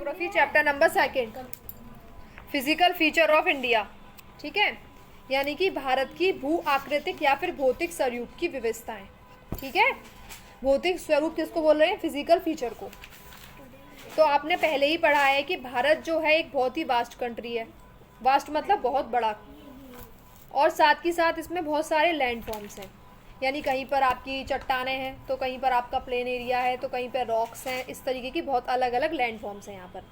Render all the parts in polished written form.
Geography chapter number 2 physical feature of India. ठीक है, यानी कि भारत की भू आकृतिक या फिर भौतिक स्वरूप की विविधताएं। ठीक है, भौतिक स्वरूप किसको बोल रहे हैं? फिजिकल फीचर को। तो आपने पहले ही पढ़ा है कि भारत जो है एक बहुत ही वास्ट कंट्री है। वास्ट मतलब बहुत बड़ा, और साथ ही साथ इसमें बहुत सारे लैंड फॉर्म्स हैं, यानी कहीं पर आपकी चट्टानें हैं तो कहीं पर आपका प्लेन एरिया है तो कहीं पर रॉक्स हैं। इस तरीके की बहुत अलग अलग लैंड फॉर्म्स हैं यहाँ पर।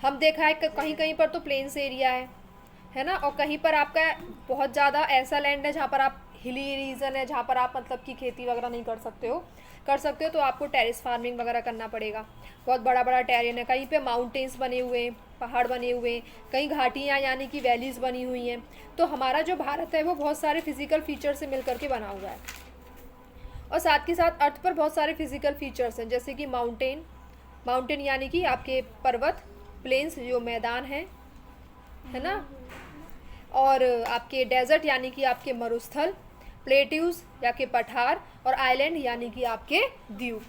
हम देखा है कि कहीं कहीं पर तो प्लेन्स एरिया है ना, और कहीं पर आपका बहुत ज़्यादा ऐसा लैंड है जहाँ पर आप हिली रीजन है, जहाँ पर आप मतलब कि खेती वगैरह नहीं कर सकते हो तो आपको टेरेस फार्मिंग वगैरह करना पड़ेगा। बहुत बड़ा बड़ा टेरेन है, कहीं पे माउंटेन्स बने हुए हैं, पहाड़ बने हुए हैं, कहीं घाटियाँ यानी कि वैलीज़ बनी हुई हैं। तो हमारा जो भारत है वो बहुत सारे फिजिकल फीचर से मिल करके बना हुआ है, और साथ ही साथ अर्थ पर बहुत सारे फिजिकल फीचर्स हैं, जैसे कि माउंटेन यानी कि आपके पर्वत, प्लेन्स जो मैदान हैं, है ना, और आपके डेजर्ट यानी कि आपके मरुस्थल, प्लेट्यूज या के पठार, और आइलैंड यानी कि आपके द्वीप।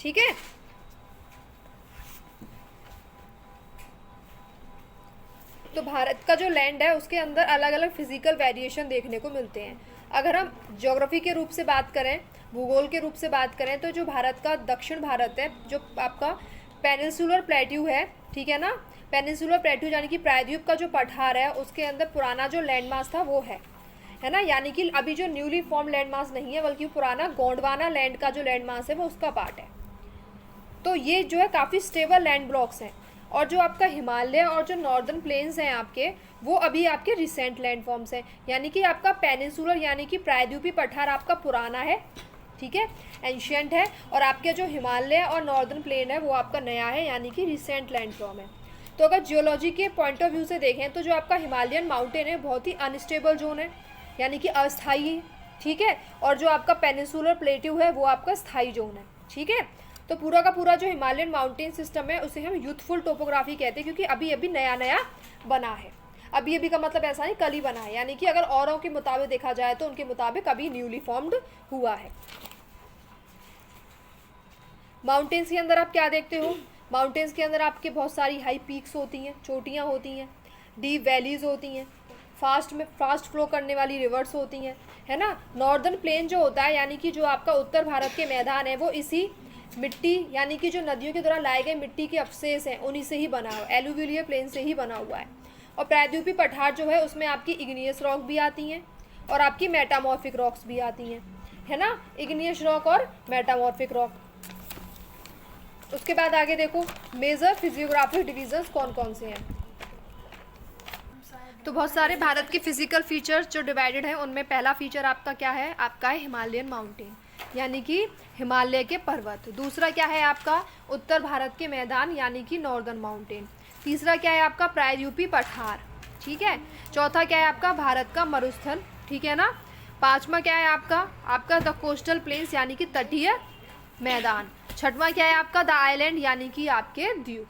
ठीक है, तो भारत का जो लैंड है उसके अंदर अलग अलग फिजिकल वेरिएशन देखने को मिलते हैं। अगर हम ज्योग्राफी के रूप से बात करें, भूगोल के रूप से बात करें, तो जो भारत का दक्षिण भारत है, जो आपका पेनिनसुलर प्लेट्यू है, ठीक है ना, पेनिनसुलर प्लेट्यू यानी कि प्रायद्वीप का जो पठार है उसके अंदर पुराना जो लैंड मास था वो है ना, यानी कि अभी जो न्यूली फॉर्म लैंड मास नहीं है बल्कि पुराना गोंडवाना लैंड का जो लैंड मास है वो उसका पार्ट है। तो ये जो है काफ़ी स्टेबल लैंड ब्लॉक्स हैं। और जो आपका हिमालय और जो नॉर्दर्न प्लेन्स हैं आपके, वो अभी आपके रिसेंट लैंड फॉर्म्स हैं, यानी कि आपका पेनिनसुलर यानी कि प्रायद्वीपीय पठार आपका पुराना है, ठीक है, एंशियंट है, और आपके जो हिमालय और नॉर्दर्न प्लेन है वो आपका नया है, यानी कि रिसेंट लैंड फॉर्म है। तो अगर जियोलॉजी के पॉइंट ऑफ व्यू से देखें तो जो आपका हिमालयन माउंटेन है बहुत ही अनस्टेबल जोन है, यानी कि अस्थायी, ठीक है, और जो आपका पेनिनसुलर प्लेट्यू है वो आपका स्थायी जोन है। ठीक है, तो पूरा का पूरा जो हिमालयन माउंटेन सिस्टम है उसे हम यूथफुल टोपोग्राफी कहते हैं, क्योंकि अभी अभी नया नया बना है। अभी अभी का मतलब ऐसा नहीं कल ही बना है, यानी कि अगर औरों के मुताबिक देखा जाए तो उनके मुताबिक अभी न्यूली फॉर्म्ड हुआ है। माउंटेन्स के अंदर आप क्या देखते हो? माउंटेन्स के अंदर आपके बहुत सारी हाई पीक्स होती हैं, चोटियाँ होती हैं, डीप वैलीज होती हैं, फास्ट फ्लो करने वाली रिवर्स होती हैं, है ना। नॉर्दर्न प्लेन जो होता है, यानी कि जो आपका उत्तर भारत के मैदान है, वो इसी मिट्टी यानी कि जो नदियों के द्वारा लाए गए मिट्टी के अवशेष हैं उन्हीं से ही बना हुआ, एलुवियल प्लेन से ही बना हुआ है। और प्रायद्वीपीय पठार जो है उसमें आपकी इग्नियस रॉक भी आती हैं और आपकी मेटामॉर्फिक रॉक्स भी आती हैं, है ना, इग्नियस रॉक और मेटामॉर्फिक रॉक। उसके बाद आगे देखो मेजर फिजियोग्राफिक डिवीजन्स कौन कौन से हैं। तो बहुत सारे भारत के फिजिकल फीचर्स जो डिवाइडेड हैं उनमें पहला फीचर आपका क्या है? आपका है हिमालयन माउंटेन, यानी कि हिमालय के पर्वत। दूसरा क्या है आपका? उत्तर भारत के मैदान, यानी कि नॉर्दर्न माउंटेन। तीसरा क्या है आपका? प्रायद्वीपीय पठार, ठीक है। चौथा क्या है आपका? भारत का मरुस्थल, ठीक है ना। पांचवा क्या है आपका द कोस्टल प्लेन्स, यानी कि तटीय मैदान। छठवां क्या है आपका? द आइलैंड, यानी कि आपके द्वीप,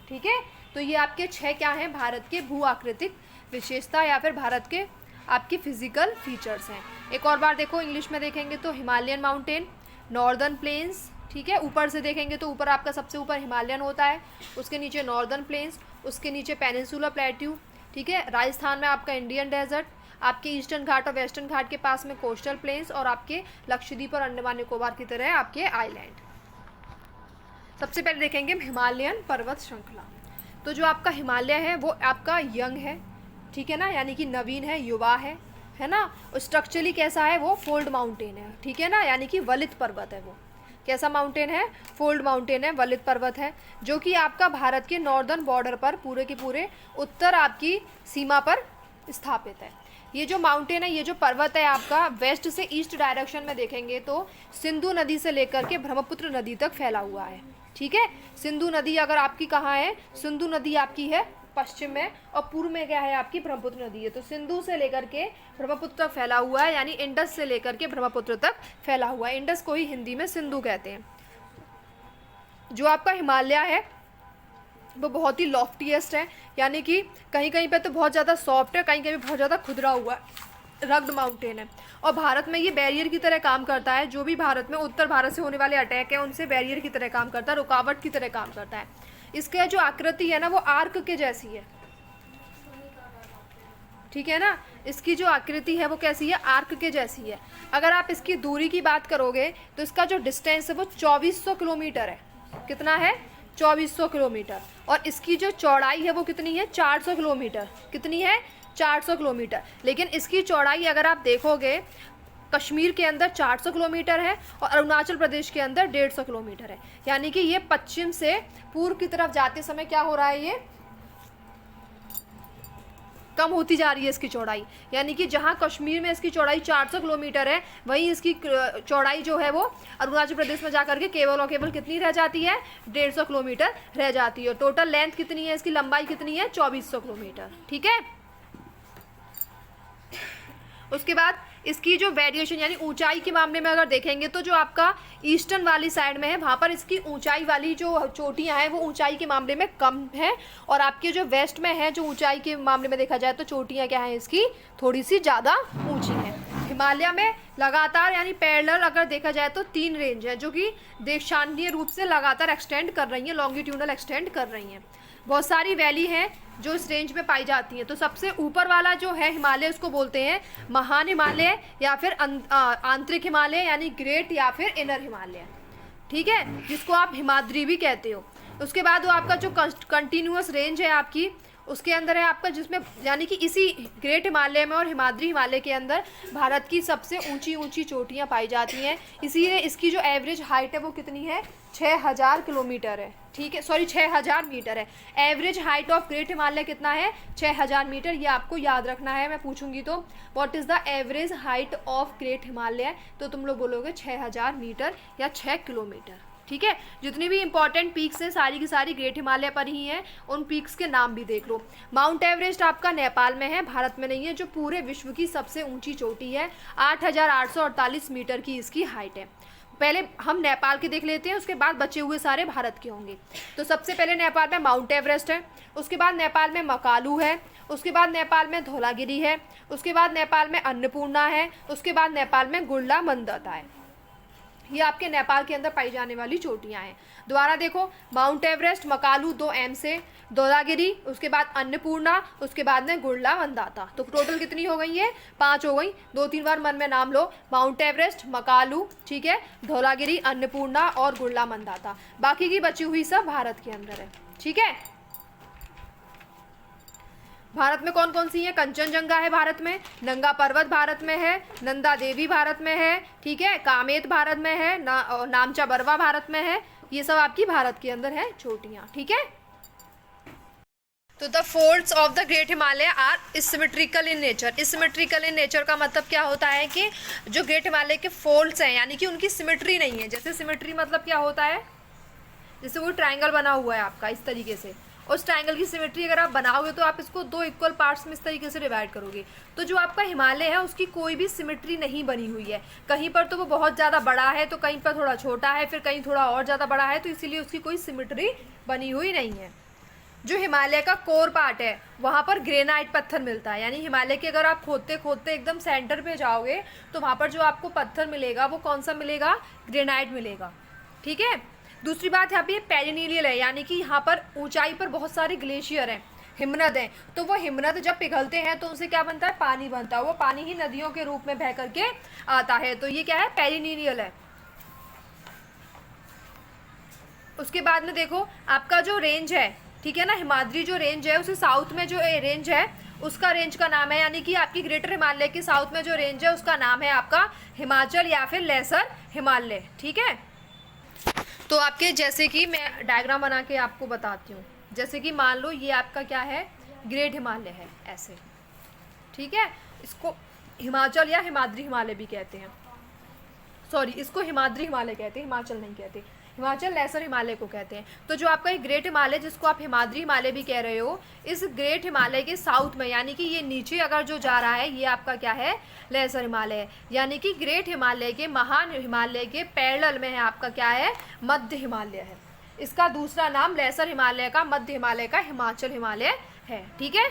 ठीक है। तो ये आपके 6 क्या हैं? भारत के भू आकृतिक विशेषता या फिर भारत के आपकी फिजिकल फीचर्स हैं। एक और बार देखो, इंग्लिश में देखेंगे तो हिमालयन माउंटेन, नॉर्दर्न प्लेन्स, ठीक है, ऊपर से देखेंगे तो ऊपर आपका सबसे ऊपर हिमालयन होता है, उसके नीचे नॉर्दर्न प्लेन्स, उसके नीचे पेनिनसुलर प्लेट्यू, ठीक है। राजस्थान में आपका इंडियन डेजर्ट, आपके ईस्टर्न घाट और वेस्टर्न घाट के पास में कोस्टल प्लेन्स, और आपके लक्षद्वीप और अंडमान निकोबार की तरह आपके आइलैंड। सबसे पहले देखेंगे हिमालयन पर्वत श्रृंखला। तो जो आपका हिमालय है वो आपका यंग है, ठीक है ना, यानी कि नवीन है, युवा है ना। स्ट्रक्चरली कैसा है? वो फोल्ड माउंटेन है, ठीक है ना, यानी कि वलित पर्वत है। वो कैसा माउंटेन है? फोल्ड माउंटेन है, वलित पर्वत है, जो कि आपका भारत के नॉर्दर्न बॉर्डर पर पूरे के पूरे उत्तर आपकी सीमा पर स्थापित है। ये जो माउंटेन है, ये जो पर्वत है आपका, वेस्ट से ईस्ट डायरेक्शन में देखेंगे तो सिंधु नदी से लेकर के ब्रह्मपुत्र नदी तक फैला हुआ है, ठीक है। सिंधु नदी अगर आपकी कहाँ है? सिंधु नदी आपकी है पश्चिम में, और पूर्व में क्या है आपकी? ब्रह्मपुत्र नदी है। तो सिंधु से लेकर के ब्रह्मपुत्र तक फैला हुआ है, यानी इंडस से लेकर के ब्रह्मपुत्र तक फैला हुआ है। इंडस को ही हिंदी में सिंधु कहते हैं। जो आपका हिमालय है वो बहुत ही लॉफ्टीएस्ट है, यानी कि कहीं कहीं पे तो बहुत ज़्यादा सॉफ्ट है, कहीं कहीं बहुत ज़्यादा खुदरा हुआ है, रग्ड माउंटेन है। और भारत में ये बैरियर की तरह काम करता है। जो भी भारत में उत्तर भारत से होने वाले अटैक है उनसे बैरियर की तरह काम करता है, रुकावट की तरह काम करता है। इसका जो आकृति है ना वो आर्क के जैसी है, ठीक है ना। इसकी जो आकृति है वो कैसी है, आर्क के जैसी है। अगर आप इसकी दूरी की बात करोगे तो इसका जो डिस्टेंस है वो 2400 किलोमीटर है। कितना है, 2400 किलोमीटर। और इसकी जो चौड़ाई है वो कितनी है, 400 किलोमीटर। कितनी है, 400 किलोमीटर। लेकिन इसकी चौड़ाई अगर आप देखोगे कश्मीर के अंदर 400 किलोमीटर है और अरुणाचल प्रदेश के अंदर 150 किलोमीटर है। यानी कि ये पश्चिम से पूर्व की तरफ जाते समय क्या हो रहा है, ये कम होती जा रही है इसकी चौड़ाई। यानी कि जहाँ कश्मीर में इसकी चौड़ाई 400 किलोमीटर है, वहीं इसकी चौड़ाई जो है वो अरुणाचल प्रदेश में जाकर के केवल और केवल कितनी रह जाती है, 150 किलोमीटर रह जाती है। टोटल लेंथ कितनी है, इसकी लंबाई कितनी है, 2400 किलोमीटर। ठीक है। उसके बाद इसकी जो वेरिएशन यानी ऊंचाई के मामले में अगर देखेंगे तो जो आपका ईस्टर्न वाली साइड में है वहाँ पर इसकी ऊंचाई वाली जो चोटियाँ हैं वो ऊंचाई के मामले में कम है, और आपके जो वेस्ट में है जो ऊंचाई के मामले में देखा जाए तो चोटियाँ क्या हैं इसकी थोड़ी सी ज़्यादा ऊंची हैं। हिमालय में लगातार यानी पैरेलल अगर देखा जाए तो 3 रेंज है जो कि देशांतरीय रूप से लगातार एक्सटेंड कर रही हैं, लॉन्गिट्यूडनल एक्सटेंड कर रही हैं। बहुत सारी वैली हैं जो इस रेंज में पाई जाती हैं। तो सबसे ऊपर वाला जो है हिमालय उसको बोलते हैं महान हिमालय या फिर आंतरिक हिमालय यानी ग्रेट या फिर इनर हिमालय, ठीक है, जिसको आप हिमाद्री भी कहते हो। उसके बाद वो आपका जो कंटिन्यूअस रेंज है आपकी उसके अंदर है आपका, जिसमें यानी कि इसी ग्रेट हिमालय में और हिमाद्री हिमालय के अंदर भारत की सबसे ऊंची ऊंची चोटियां पाई जाती हैं। इसीलिए इसकी जो एवरेज हाइट है वो कितनी है, 6000 किलोमीटर है। ठीक है, सॉरी 6000 मीटर है। Average height of great Himalaya कितना है, 6000 मीटर। ये आपको याद रखना है, मैं पूछूंगी तो what is the average height of great Himalaya, तो तुम लोग बोलोगे 6000 मीटर या 6 किलोमीटर। ठीक है। जितनी भी इंपॉर्टेंट पीक्स हैं सारी की सारी ग्रेट हिमालय पर ही हैं, उन पीक्स के नाम भी देख लो। माउंट एवरेस्ट आपका नेपाल में है, भारत में नहीं है, जो पूरे विश्व की सबसे ऊंची चोटी है। 8848 मीटर की इसकी हाइट है। पहले हम नेपाल के देख लेते हैं, उसके बाद बचे हुए सारे भारत के होंगे। तो सबसे पहले नेपाल में माउंट एवरेस्ट है, उसके बाद नेपाल में मकालू है, उसके बाद नेपाल में धौलागिरी है, उसके बाद नेपाल में अन्नपूर्णा है, उसके बाद नेपाल में गुरला मंदता है। ये आपके नेपाल के अंदर पाई जाने वाली चोटियां हैं। दोबारा देखो, माउंट एवरेस्ट, मकालू 2 M से, धौलागिरी, उसके बाद अन्नपूर्णा, उसके बाद में गुरला मंदाता। तो टोटल कितनी हो गई है, 5 हो गई। 2-3 बार मन में नाम लो, माउंट एवरेस्ट, मकालू, ठीक है, धौलागिरी, अन्नपूर्णा और गुरला मंदाता। बाकी की बची हुई सब भारत के अंदर है। ठीक है। भारत में कौन कौन सी है, कंचनजंगा है भारत में, नंगा पर्वत भारत में है, नंदा देवी भारत में है, ठीक है, कामेत भारत में है, नामचा बरवा भारत में है। ये सब आपकी भारत के अंदर है चोटियाँ। ठीक है। तो the folds of the great Himalaya are symmetrical in nature. Symmetrical in nature का मतलब क्या होता है कि जो ग्रेट हिमालय के फोल्ड्स हैं यानी कि उनकी सिमेट्री नहीं है। जैसे सिमेट्री मतलब क्या होता है, जैसे वो ट्रायंगल बना हुआ है आपका इस तरीके से, उस ट्रायंगल की सिमेट्री अगर आप बनाओगे तो आप इसको 2 इक्वल पार्ट्स में इस तरीके से डिवाइड करोगे। तो जो आपका हिमालय है उसकी कोई भी सिमेट्री नहीं बनी हुई है। कहीं पर तो वो बहुत ज़्यादा बड़ा है, तो कहीं पर थोड़ा छोटा है, फिर कहीं थोड़ा और ज़्यादा बड़ा है, तो इसीलिए उसकी कोई सिमेट्री बनी हुई नहीं है। जो हिमालय का कोर पार्ट है वहाँ पर ग्रेनाइट पत्थर मिलता है। यानी हिमालय के अगर आप खोदते खोदते एकदम सेंटर पे जाओगे तो वहाँ पर जो आपको पत्थर मिलेगा वो कौन सा मिलेगा, ग्रेनाइट मिलेगा। ठीक है। दूसरी बात यहाँ पे पेरिनीलियल है, यानी कि यहाँ पर ऊंचाई पर बहुत सारे ग्लेशियर हैं, हिमनद हैं। तो वो हिमनद जब पिघलते हैं तो उनसे क्या बनता है, पानी बनता है। वो पानी ही नदियों के रूप में बह करके आता है। तो ये क्या है, पेरिनीलियल है। उसके बाद में देखो आपका जो रेंज है, ठीक है ना, हिमाद्री जो रेंज है उसे साउथ में जो रेंज है उसका रेंज का नाम है, यानी कि आपकी ग्रेटर हिमालय के साउथ में जो रेंज है उसका नाम है आपका हिमाचल या फिर लेसर हिमालय। ठीक है। तो आपके जैसे कि मैं डायग्राम बना के आपको बताती हूँ। जैसे कि मान लो ये आपका क्या है, ग्रेट हिमालय है ऐसे, ठीक है। इसको हिमाचल या हिमाद्री हिमालय भी कहते हैं, सॉरी इसको हिमाद्री हिमालय कहते हैं, हिमाचल नहीं कहते, हिमाचल लेसर हिमालय को कहते हैं। तो जो आपका एक ग्रेट हिमालय जिसको आप हिमाद्री हिमालय भी कह रहे हो, इस ग्रेट हिमालय के साउथ में यानी कि ये नीचे अगर जो जा रहा है ये आपका क्या है, लेसर हिमालय है। यानी कि ग्रेट हिमालय के महान हिमालय के पैरेलल में है आपका क्या है, मध्य हिमालय है। इसका दूसरा नाम लेसर हिमालय का, मध्य हिमालय का हिमाचल हिमालय है। ठीक है।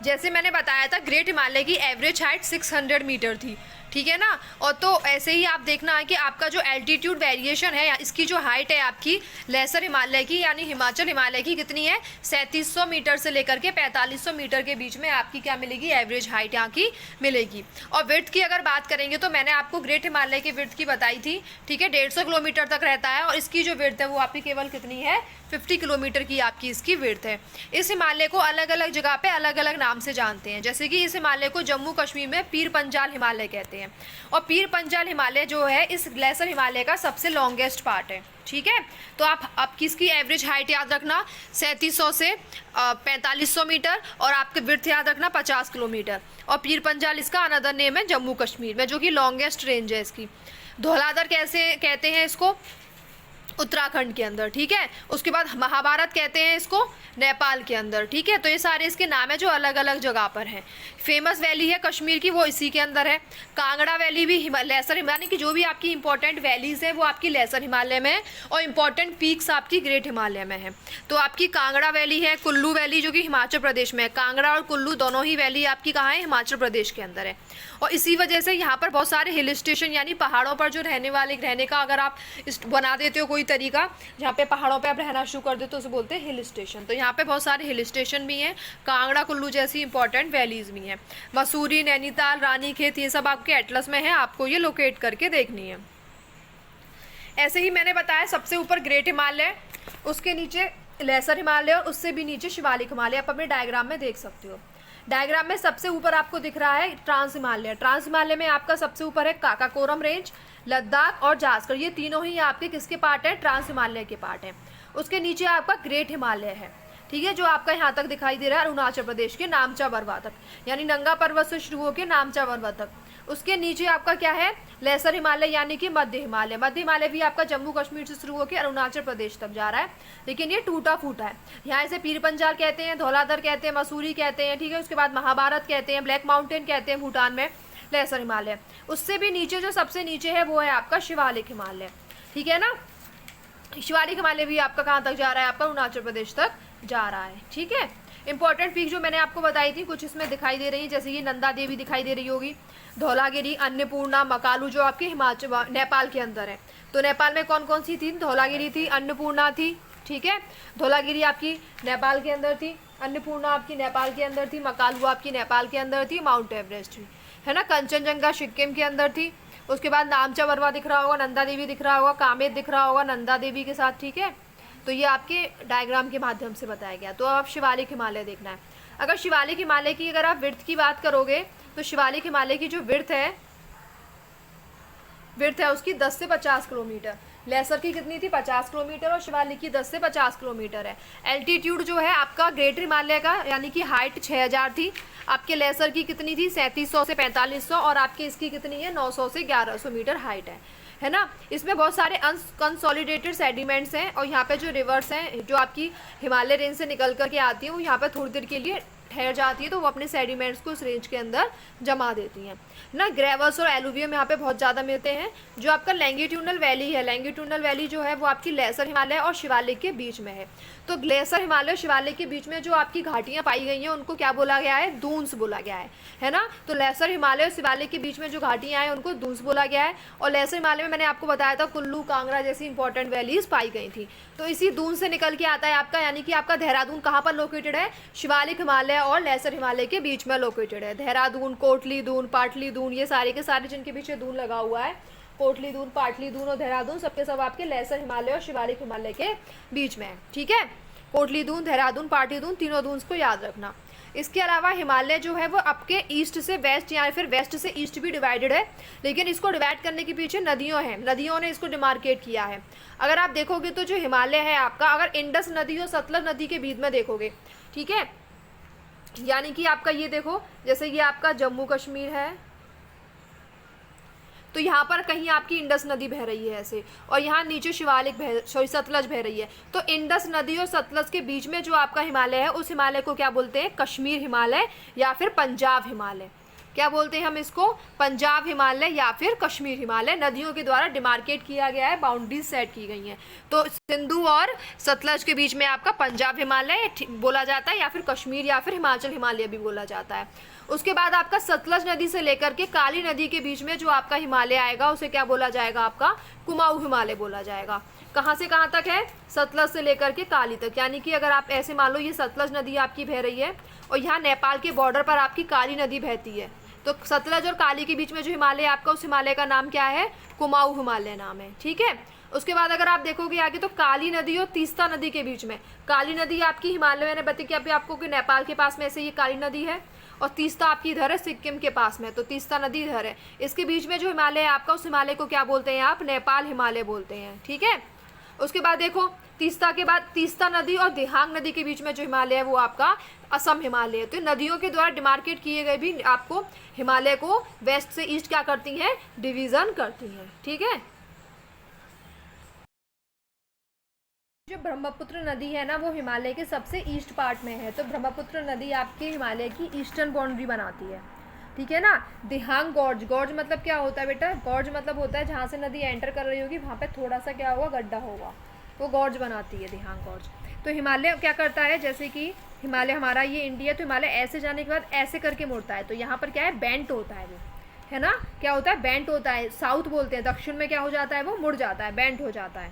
जैसे मैंने बताया था ग्रेट हिमालय की एवरेज हाइट 600 मीटर थी, ठीक है ना। और तो ऐसे ही आप देखना है कि आपका जो एल्टीट्यूड वेरिएशन है, इसकी जो हाइट है आपकी लेसर हिमालय की यानी हिमाचल हिमालय की कितनी है, 3700 मीटर से लेकर के 4500 मीटर के बीच में आपकी क्या मिलेगी, एवरेज हाइट यहाँ की मिलेगी। और विड्थ की अगर बात करेंगे तो मैंने आपको ग्रेट हिमालय की विड्थ की बताई थी, ठीक है, 150 किलोमीटर तक रहता है। और इसकी जो विड्थ है वो आपकी केवल कितनी है, 50 किलोमीटर की आपकी इसकी विड्थ है। इस हिमालय को अलग अलग जगह पे अलग अलग नाम से जानते हैं, जैसे कि इस हिमालय को जम्मू कश्मीर में पीर पंजाल हिमालय कहते हैं। और पीर पंजाल हिमालय जो है इस लेसर हिमालय का सबसे लॉन्गेस्ट पार्ट है, ठीक है। तो आप किसकी एवरेज हाइट याद रखना 3700 से 4500 मीटर, और आपके विड्थ याद रखना 50 किलोमीटर। और पीर पंजाल इसका अनदर नेम है जम्मू कश्मीर में, जो कि लॉन्गेस्ट रेंज है इसकी। धौलाधर कैसे कहते हैं इसको, उत्तराखंड के अंदर, ठीक है। उसके बाद महाभारत कहते हैं इसको नेपाल के अंदर, ठीक है। तो ये सारे इसके नाम है जो अलग अलग जगह पर हैं। फेमस वैली है कश्मीर की, वो इसी के अंदर है। कांगड़ा वैली भी लेसर हिमालय की, जो भी आपकी इंपॉर्टेंट वैलीज है वो आपकी लेसर हिमालय में है, और इंपॉर्टेंट पीक्स आपकी ग्रेट हिमालय में है। तो आपकी कांगड़ा वैली है, कुल्लू वैली जो कि हिमाचल प्रदेश में है। कांगड़ा और कुल्लू दोनों ही वैली आपकी कहाँ है, हिमाचल प्रदेश के अंदर है। और इसी वजह से यहाँ पर बहुत सारे हिल स्टेशन यानी पहाड़ों पर जो रहने का अगर आप बना देते हो कोई तरीका जहाँ पे पहाड़ों पे आप रहना शुरू कर देते हो, उसे बोलते हैं हिल स्टेशन। तो यहाँ पे बहुत सारे हिल स्टेशन भी हैं, कांगड़ा कुल्लू जैसी इंपॉर्टेंट वैलीज भी हैं। मसूरी, नैनीताल, रानीखेत, ये सब आपके एटलस में है, आपको ये लोकेट करके देखनी है। ऐसे ही मैंने बताया सबसे ऊपर ग्रेट हिमालय, उसके नीचे लेसर हिमालय, और उससे भी नीचे शिवालिक हिमालय। आप अपने डायग्राम में देख सकते हो। डायग्राम में सबसे ऊपर आपको दिख रहा है ट्रांस हिमालय। ट्रांस हिमालय में आपका सबसे ऊपर है काकाकोरम रेंज, लद्दाख और जास्कर, ये तीनों ही आपके किसके पार्ट है, ट्रांस हिमालय के पार्ट है। उसके नीचे आपका ग्रेट हिमालय है, ठीक है, जो आपका यहाँ तक दिखाई दे रहा है अरुणाचल प्रदेश के नामचा बरवा तक, यानी नंगा पर्वत से शुरू होकर नामचा बरवा तक। उसके नीचे आपका क्या है, लेसर हिमालय यानी कि मध्य हिमालय। मध्य हिमालय भी आपका जम्मू कश्मीर से शुरू होकर अरुणाचल प्रदेश तक जा रहा है, लेकिन ये टूटा फूटा है। यहाँ इसे पीर पंजाल कहते हैं, धौलाधर कहते हैं, मसूरी कहते हैं, ठीक है। उसके बाद महाभारत कहते हैं, ब्लैक माउंटेन कहते हैं भूटान में लेसर हिमालय। उससे भी नीचे जो सबसे नीचे है वो है आपका शिवालिक हिमालय, ठीक है ना। शिवालिक हिमालय भी आपका कहाँ तक जा रहा है, आपका अरुणाचल प्रदेश तक जा रहा है, ठीक है। इंपॉर्टेंट पीक जो मैंने आपको बताई थी कुछ इसमें दिखाई दे रही है, जैसे ये नंदा देवी दिखाई दे रही होगी, धौलागिरी, अन्नपूर्णा, मकालू जो आपके हिमाचल नेपाल के अंदर है। तो नेपाल में कौन कौन सी थी, धौलागिरी थी, अन्नपूर्णा थी, ठीक है। धौलागिरी आपकी नेपाल के अंदर थी, अन्नपूर्णा आपकी नेपाल के अंदर थी, मकालू आपकी नेपाल के अंदर थी, माउंट एवरेस्ट थी, है ना। कंचनजंगा सिक्किम के अंदर थी। उसके बाद नामचा बरवा दिख रहा होगा, नंदा देवी दिख रहा होगा, कामेत दिख रहा होगा नंदा देवी के साथ, ठीक है। तो ये आपके डायग्राम के माध्यम से बताया गया। तो अब शिवालिक हिमालय देखना है। अगर शिवालिक हिमालय की अगर आप विड्थ की बात करोगे तो शिवालिक हिमालय की जो विड्थ है उसकी 10 से 50 किलोमीटर। लेसर की कितनी थी, 50 किलोमीटर, और शिवालिक की 10 से 50 किलोमीटर है। एल्टीट्यूड जो है आपका ग्रेटर हिमालय का यानी कि हाइट 6000 थी, आपके लेसर की कितनी थी 3700 से 4500, और आपके इसकी कितनी है 900 से 1100 मीटर हाइट है ना। इसमें बहुत सारे अनकंसोलिडेटेड सेडिमेंट्स हैं, और यहाँ पे जो रिवर्स हैं जो आपकी हिमालय रेंज से निकल करके आती हैं वो यहाँ पे थोड़ी देर के लिए ठहर जाती है, तो वो अपने सेडिमेंट्स को उस रेंज के अंदर जमा देती हैं ना। ग्रेवल्स और एलुवियम यहाँ पे बहुत ज़्यादा मिलते हैं। जो आपका लैंगिट्यूडनल वैली है, लैंगिट्यूडनल वैली जो है वो आपकी लेसर हिमालय और शिवालिक के बीच में है। तो लेसर हिमालय और शिवालिक के बीच में जो आपकी घाटियाँ पाई गई हैं उनको क्या बोला गया है, दून्स बोला गया है ना। तो लेसर हिमालय और शिवालिक के बीच में जो घाटियाँ हैं उनको दून्स बोला गया है। और लेसर हिमालय में मैंने आपको बताया था कुल्लू, कांगड़ा जैसी इंपॉर्टेंट वैलीज पाई गई थी। तो इसी दून से निकल के आता है आपका, यानी कि आपका देहरादून कहाँ पर लोकेटेड है, शिवालिक हिमालय और लेसर हिमालय के बीच में लोकेटेड है। देहरादून, कोटली दून, पाटली दून, ये सारे के सारे जिनके पीछे दून लगा हुआ है, कोटली दून, पाटली दून और देहरादून, सबके सब आपके लेसर हिमालय और शिवालिक हिमालय के बीच में है, ठीक है। कोटली दून, देहरादून, पाटली दून, तीनों दून को याद रखना। इसके अलावा हिमालय जो है वो आपके ईस्ट से वेस्ट या फिर वेस्ट से ईस्ट भी डिवाइडेड है, लेकिन इसको डिवाइड करने के पीछे नदियों हैं, नदियों ने इसको डिमार्केट किया है। अगर आप देखोगे तो जो हिमालय है आपका, अगर इंडस नदी और सतलज नदी के बीच में देखोगे, ठीक है, यानी कि आपका ये देखो, जैसे ये आपका जम्मू कश्मीर है, तो यहाँ पर कहीं आपकी इंडस नदी बह रही है ऐसे, और यहाँ नीचे शिवालिक सतलज बह रही है। तो इंडस नदी और सतलज के बीच में जो आपका हिमालय है उस हिमालय को क्या बोलते हैं, कश्मीर हिमालय या फिर पंजाब हिमालय, क्या बोलते हैं हम इसको, पंजाब हिमालय या फिर कश्मीर हिमालय नदियों के द्वारा डिमार्केट किया गया है, बाउंड्रीज सेट की गई हैं। तो सिंधु और सतलज के बीच में आपका पंजाब हिमालय बोला जाता है, या फिर कश्मीर या फिर हिमाचल हिमालय भी बोला जाता है। उसके बाद आपका सतलज नदी से लेकर के काली नदी के बीच में जो आपका हिमालय आएगा उसे क्या बोला जाएगा, आपका कुमाऊं हिमालय बोला जाएगा। कहाँ से कहाँ तक है, सतलज से लेकर के काली तक। यानी कि अगर आप ऐसे मान लो ये सतलज नदी आपकी बह रही है और यहाँ नेपाल के बॉर्डर पर आपकी काली नदी बहती है, तो सतलज और काली के बीच में जो हिमालय आपका, उस हिमालय का नाम क्या है, कुमाऊं हिमालय नाम है। ठीक है। उसके बाद अगर आप देखोगे आगे तो काली नदी और तीस्ता नदी के बीच में, काली नदी आपकी हिमालय, मैंने बताया कि आपको कि नेपाल के पास में ऐसे ये काली नदी है, और तीस्ता आपकी इधर है सिक्किम के पास में, तो तीस्ता नदी इधर है। इसके बीच में जो हिमालय है आपका, उस हिमालय को क्या बोलते हैं आप, नेपाल हिमालय बोलते हैं। ठीक है। उसके बाद देखो तीस्ता के बाद तीस्ता नदी और दिहांग नदी के बीच में जो हिमालय है वो आपका असम हिमालय है। तो नदियों के द्वारा डिमार्केट किए गए भी आपको हिमालय को वेस्ट से ईस्ट क्या करती हैं, डिवीजन करती हैं। ठीक है। जो ब्रह्मपुत्र नदी है ना, वो हिमालय के सबसे ईस्ट पार्ट में है। तो ब्रह्मपुत्र नदी आपके हिमालय की ईस्टर्न बाउंड्री बनाती है। ठीक है ना। दिहांग गॉर्ज, गॉर्ज मतलब क्या होता है बेटा, गॉर्ज मतलब होता है जहाँ से नदी एंटर कर रही होगी वहाँ पे थोड़ा सा क्या होगा, गड्ढा होगा, वो गॉर्ज बनाती है, दिहांग गॉर्ज। तो हिमालय क्या करता है, जैसे कि हिमालय हमारा ये इंडिया, तो हिमालय ऐसे जाने के बाद ऐसे करके मुड़ता है, तो यहाँ पर क्या है, बेंट होता है वो, है ना, क्या होता है, बेंट होता है। साउथ बोलते हैं, दक्षिण में क्या हो जाता है, वो मुड़ जाता है, बेंट हो जाता है,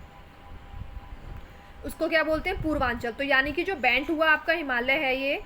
उसको क्या बोलते हैं, पूर्वांचल। तो यानी कि जो बेंट हुआ आपका हिमालय है ये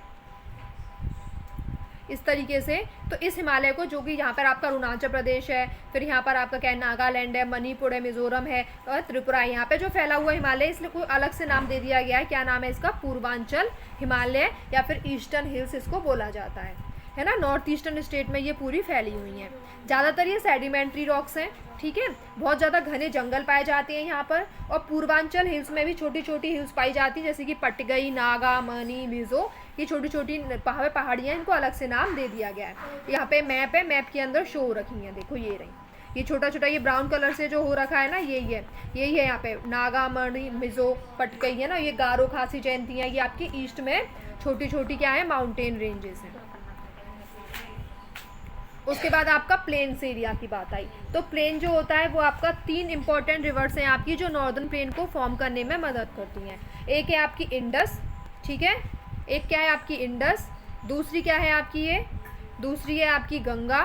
इस तरीके से, तो इस हिमालय को, जो कि यहाँ पर आपका अरुणाचल प्रदेश है, फिर यहाँ पर आपका क्या है, नागालैंड है, मणिपुर है, मिजोरम है और त्रिपुरा है, यहाँ पे जो फैला हुआ हिमालय, इसलिए कोई अलग से नाम दे दिया गया है। क्या नाम है इसका, पूर्वांचल हिमालय या फिर ईस्टर्न हिल्स इसको बोला जाता है ना। नॉर्थ ईस्टर्न स्टेट में ये पूरी फैली हुई हैं। ज़्यादातर ये सेडिमेंट्री रॉक्स हैं। ठीक है। बहुत ज़्यादा घने जंगल पाए जाते हैं यहाँ पर, और पूर्वांचल हिल्स में भी छोटी छोटी हिल्स पाई जाती हैं, जैसे कि पटगई, नागा, मनी, मिजो, ये छोटी छोटी पहाड़ियाँ, इनको अलग से नाम दे दिया गया है। यहाँ पे मैप है, मैप के अंदर शो रखी हैं, देखो ये रही, ये छोटा छोटा ये ब्राउन कलर से जो हो रखा है ना, यही है यहाँ पे नागा, मणि, मिजो, पटकई है ना, ये गारो, खासी, जयंतियाँ, ये आपकी ईस्ट में छोटी छोटी क्या है, माउंटेन रेंजेस हैं। उसके बाद आपका प्लेन्स एरिया की बात आई, तो प्लेन जो होता है वो आपका 3 इंपॉर्टेंट रिवर्स हैं आपकी, जो नॉर्दर्न प्लेन को फॉर्म करने में मदद करती हैं। एक है आपकी इंडस, ठीक है, एक क्या है आपकी इंडस, दूसरी क्या है आपकी ये, दूसरी है आपकी गंगा।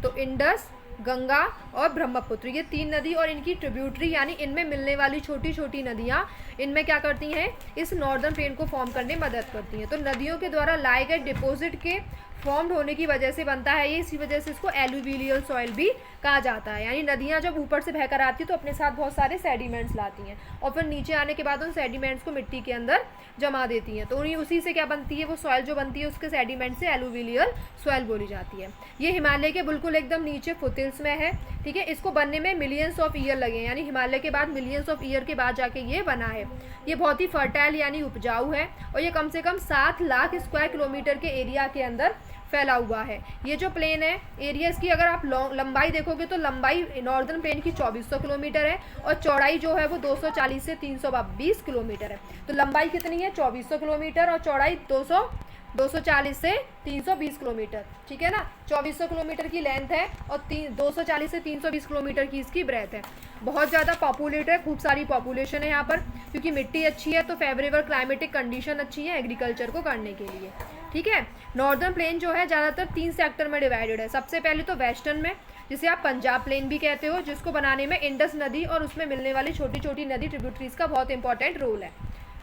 तो इंडस, गंगा और ब्रह्मपुत्र, ये 3 नदी और इनकी ट्रिब्यूटरी यानी इनमें मिलने वाली छोटी छोटी नदियाँ इनमें क्या करती हैं, इस नॉर्दर्न प्लेन को फॉर्म करने में मदद करती हैं। तो नदियों के द्वारा लाए गए डिपॉजिट के फॉर्म्ड होने की वजह से बनता है ये, इसी वजह से इसको एलुवियल सॉइल भी कहा जाता है। यानी नदियाँ जब ऊपर से बहकर आती है तो अपने साथ बहुत सारे सेडिमेंट्स लाती हैं और फिर नीचे आने के बाद उन सेडिमेंट्स को मिट्टी के अंदर जमा देती हैं, तो उन्हीं उसी से क्या बनती है, वो सॉइल जो बनती है उसके सेडिमेंट से एलुवियल सॉइल बोली जाती है। ये हिमालय के बिल्कुल एकदम नीचे फुटिल्स में है। ठीक है। इसको बनने में मिलियंस ऑफ ईयर लगे, यानी हिमालय के बाद मिलियंस ऑफ ईयर के बाद जाके ये बना है। ये बहुत ही फर्टाइल यानी उपजाऊ है और ये कम से कम 7 लाख स्क्वायर किलोमीटर के एरिया के अंदर फैला हुआ है। ये जो प्लेन है, एरियाज की अगर आप लंबाई देखोगे तो लंबाई नॉर्दर्न प्लेन की 2400 किलोमीटर है और चौड़ाई जो है वो 240 से 320 किलोमीटर है। तो लंबाई कितनी है, 2400 किलोमीटर और चौड़ाई 240 से 320 किलोमीटर। ठीक है ना, 2400 किलोमीटर की लेंथ है और 240 से 320 किलोमीटर की इसकी ब्रेथ है। बहुत ज़्यादा पॉपुलेटेड है, खूब सारी पॉपुलेशन है यहाँ पर, क्योंकि मिट्टी अच्छी है तो फेवरेबल क्लाइमेटिक कंडीशन अच्छी है एग्रीकल्चर को करने के लिए। ठीक है। नॉर्दर्न प्लेन जो है ज़्यादातर 3 सेक्टर में डिवाइडेड है। सबसे पहले तो वेस्टर्न में, जिसे आप पंजाब प्लेन भी कहते हो, जिसको बनाने में इंडस नदी और उसमें मिलने वाली छोटी छोटी नदी ट्रिब्यूटरीज का बहुत इंपॉर्टेंट रोल है।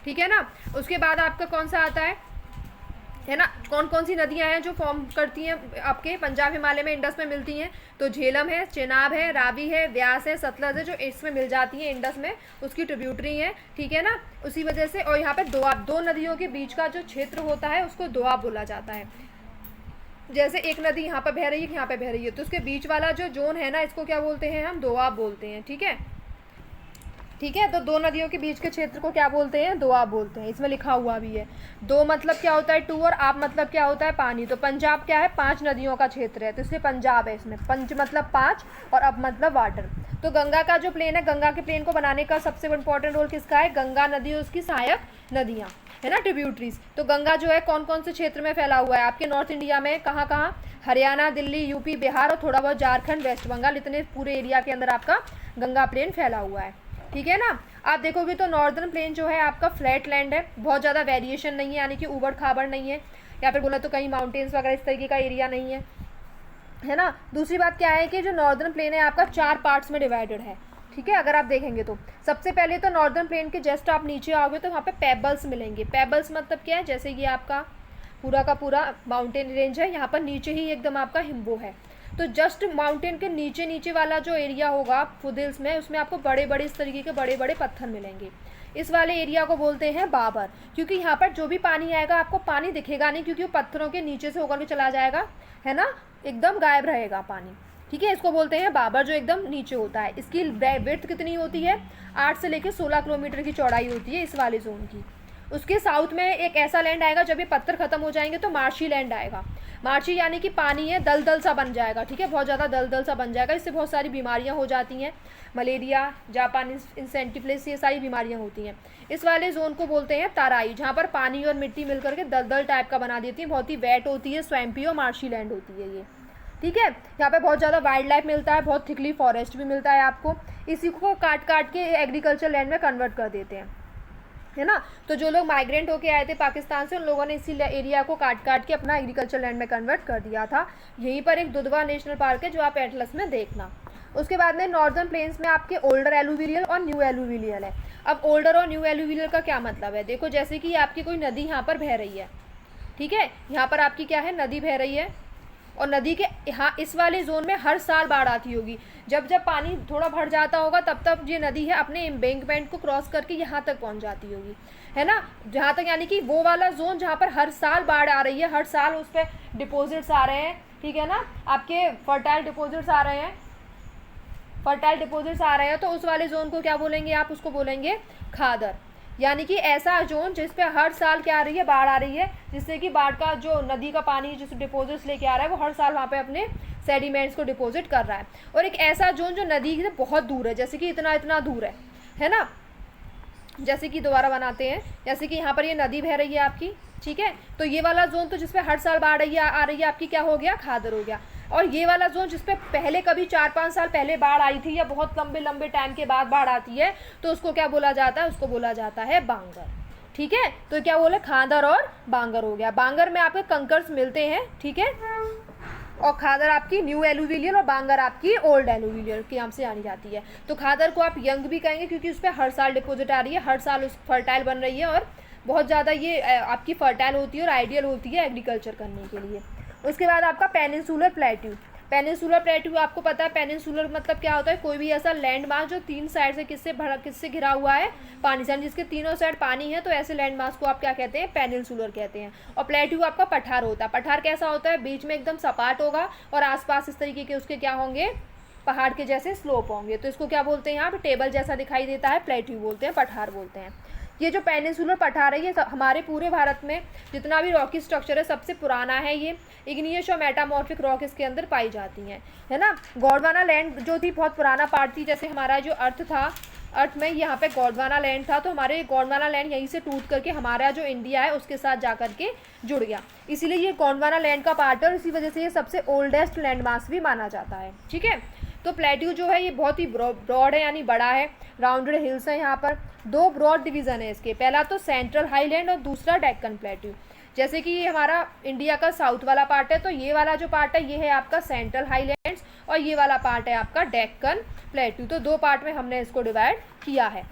ठीक है ना। उसके बाद आपका कौन सा आता है ना, कौन कौन सी नदियां हैं जो फॉर्म करती हैं आपके पंजाब हिमालय में इंडस में मिलती हैं, तो झेलम है, चेनाब है, रावी है, व्यास है, सतलज है, जो इसमें मिल जाती हैं इंडस में, उसकी ट्रिब्यूटरी है। ठीक है ना। उसी वजह से, और यहाँ पे दोआब, 2 नदियों के बीच का जो क्षेत्र होता है उसको दोआब बोला जाता है। जैसे एक नदी यहाँ पर बह रही है, यहाँ पे बह रही है, तो उसके बीच वाला जो जोन है ना, इसको क्या बोलते हैं, हम दोआब बोलते हैं। ठीक है। ठीक है। तो 2 नदियों के बीच के क्षेत्र को क्या बोलते हैं, दोआब बोलते हैं। इसमें लिखा हुआ भी है। दो मतलब क्या होता है, 2, और आप मतलब क्या होता है, पानी। तो पंजाब क्या है, 5 नदियों का क्षेत्र है, तो इसलिए पंजाब है इसमें। पंज मतलब 5 और अब मतलब वाटर। तो गंगा का जो प्लेन है, गंगा के प्लेन को बनाने का सबसे इंपॉर्टेंट रोल किसका है? गंगा नदी और उसकी सहायक नदियाँ, है ना, ट्रिब्यूटरीज। तो गंगा जो है कौन कौन से क्षेत्र में फैला हुआ है आपके नॉर्थ इंडिया में? कहाँ कहाँ? हरियाणा, दिल्ली, यूपी, बिहार और थोड़ा बहुत झारखंड, वेस्ट बंगाल, इतने पूरे एरिया के अंदर आपका गंगा प्लेन फैला हुआ है, ठीक है ना। आप देखोगे तो नॉर्दर्न प्लेन जो है आपका फ्लैट लैंड है, बहुत ज़्यादा वेरिएशन नहीं है, यानी कि ऊबड़ खाबड़ नहीं है, या फिर बोला तो कहीं माउंटेन्स वगैरह इस तरीके का एरिया नहीं है ना। दूसरी बात क्या है कि जो नॉर्दर्न प्लेन है आपका 4 पार्ट्स में डिवाइडेड है, ठीक है। अगर आप देखेंगे तो सबसे पहले तो नॉर्दर्न प्लेन के जस्ट आप नीचे आओगे तो वहाँ पे पेबल्स मिलेंगे। पेबल्स मतलब क्या है? जैसे ये आपका पूरा का पूरा माउंटेन रेंज है, यहाँ पर नीचे ही एकदम आपका हिम्बो है, तो जस्ट माउंटेन के नीचे नीचे वाला जो एरिया होगा फुदिल्स में, उसमें आपको बड़े बड़े इस तरीके के बड़े बड़े पत्थर मिलेंगे। इस वाले एरिया को बोलते हैं बाबर, क्योंकि यहाँ पर जो भी पानी आएगा आपको पानी दिखेगा नहीं, क्योंकि वो पत्थरों के नीचे से होकर के चला जाएगा, है ना, एकदम गायब रहेगा पानी, ठीक है। इसको बोलते हैं बाबर, जो एकदम नीचे होता है। इसकी विड्थ कितनी होती है? 8 से लेकर 16 किलोमीटर की चौड़ाई होती है इस वाले जोन की। उसके साउथ में एक ऐसा लैंड आएगा, जब ये पत्थर खत्म हो जाएंगे तो मार्शी लैंड आएगा। मार्शी यानी कि पानी है दलदल सा बन जाएगा, ठीक है, बहुत ज़्यादा दलदल सा बन जाएगा, इससे बहुत सारी बीमारियां हो जाती हैं, मलेरिया, जापानीज इंसेंटिफ्लिस, ये सारी बीमारियां होती हैं। इस वाले जोन को बोलते हैं ताराई, जहाँ पर पानी और मिट्टी मिलकर के दलदल टाइप का बना देती है, बहुत ही वेट होती है, स्वैम्पी और मार्शी लैंड होती है ये, ठीक है। यहाँ पे बहुत ज़्यादा वाइल्ड लाइफ मिलता है, बहुत थिकली फॉरेस्ट भी मिलता है आपको। इसी को काट काट के एग्रीकल्चर लैंड में कन्वर्ट कर देते हैं, है ना। तो जो लोग माइग्रेंट होके आए थे पाकिस्तान से, उन लोगों ने इसी एरिया को काट काट के अपना एग्रीकल्चर लैंड में कन्वर्ट कर दिया था। यहीं पर एक दुधवा नेशनल पार्क है, जो आप एटलस में देखना। उसके बाद में नॉर्दर्न प्लेन्स में आपके ओल्डर एलुवियल और न्यू एलुवियल है। अब ओल्डर और न्यू एलुवियल का क्या मतलब है? देखो, जैसे कि आपकी कोई नदी यहाँ पर बह रही है, ठीक है, यहाँ पर आपकी क्या है, नदी बह रही है, और नदी के यहाँ इस वाले जोन में हर साल बाढ़ आती होगी। जब जब पानी थोड़ा भर जाता होगा तब तब ये नदी है अपने एम्बैंकमेंट को क्रॉस करके यहाँ तक पहुँच जाती होगी, है ना, जहाँ तक, यानी कि वो वाला जोन जहाँ पर हर साल बाढ़ आ रही है, हर साल उस पर डिपोजिट्स आ रहे हैं, ठीक है ना, आपके फर्टाइल डिपोजिट्स आ रहे हैं, तो उस वाले जोन को क्या बोलेंगे आप? उसको बोलेंगे खादर। यानी कि ऐसा जोन जिस पे हर साल क्या आ रही है, बाढ़ आ रही है, जिससे कि बाढ़ का जो नदी का पानी जिस डिपोजिट्स लेके आ रहा है, वो हर साल वहाँ पे अपने सेडिमेंट्स को डिपॉजिट कर रहा है। और एक ऐसा जोन जो नदी से बहुत दूर है, जैसे कि इतना दूर है ना, जैसे कि दोबारा बनाते हैं, जैसे कि यहाँ पर ये नदी बह रही है आपकी, ठीक है, तो ये वाला जोन तो जिसपे हर साल बाढ़ आ रही है आपकी, क्या हो गया? खादर हो गया। और ये वाला जोन जिसपे पहले कभी 4-5 साल पहले बाढ़ आई थी, या बहुत लंबे टाइम के बाद बाढ़ आती है, तो उसको क्या बोला जाता है? उसको बोला जाता है बांगर, ठीक है। तो क्या बोले? खादर और बांगर हो गया। बांगर में आपके कंकर्स मिलते हैं, ठीक है, और खादर आपकी न्यू एलुविलियल और बांगर आपकी ओल्ड एलुविलियल के नाम से जानी जाती है। तो खादर को आप यंग भी कहेंगे, क्योंकि उस पर हर साल डिपॉजिट आ रही है, हर साल उस फर्टाइल बन रही है, और बहुत ज़्यादा ये आपकी फर्टाइल होती है और आइडियल होती है एग्रीकल्चर करने के लिए। उसके बाद आपका पेनिनसुलर प्लेट्यू। पेनिनसुलर प्लेट्यू आपको पता है, पेनिनसुलर मतलब क्या होता है? कोई भी ऐसा लैंड मास जो 3 साइड से किससे घिरा हुआ है? पानी से, जिसके तीनों साइड पानी है, तो ऐसे लैंड मास को आप क्या कहते हैं? पेनिनसुलर कहते हैं। और प्लेट्यू आपका पठार होता है। पठार कैसा होता है? बीच में एकदम सपाट होगा और आसपास इस तरीके के उसके क्या होंगे? पहाड़ के जैसे स्लोप होंगे, तो इसको क्या बोलते हैं? यहाँ पे टेबल जैसा दिखाई देता है, प्लेट्यू बोलते हैं, पठार बोलते हैं। ये जो पेनिनसुलर पठार है, ये हमारे पूरे भारत में जितना भी रॉकी स्ट्रक्चर है सबसे पुराना है। ये इग्नियस और मेटामॉर्फिक रॉक इसके अंदर पाई जाती हैं, है ना। गोंडवाना लैंड जो थी बहुत पुराना पार्ट थी, जैसे हमारा जो अर्थ था, अर्थ में यहाँ पे गोंडवाना लैंड था, तो हमारे गोंडवाना लैंड यहीं से टूट करके हमारा जो इंडिया है उसके साथ जा करके जुड़ गया, इसीलिए ये गोंडवाना लैंड का पार्ट है, और इसी वजह से ये सबसे ओल्डेस्ट लैंड मास भी माना जाता है, ठीक है। तो प्लेट्यू जो है ये बहुत ही ब्रॉड है, यानी बड़ा है, राउंडेड हिल्स है। यहाँ पर 2 ब्रॉड डिवीज़न है इसके, पहला तो सेंट्रल हाईलैंड और दूसरा डेक्कन प्लेट्यू। जैसे कि ये हमारा इंडिया का साउथ वाला पार्ट है, तो ये वाला जो पार्ट है ये है आपका सेंट्रल हाईलैंड्स, और ये वाला पार्ट है आपका डेक्कन प्लेट्यू। तो 2 पार्ट में हमने इसको डिवाइड किया है।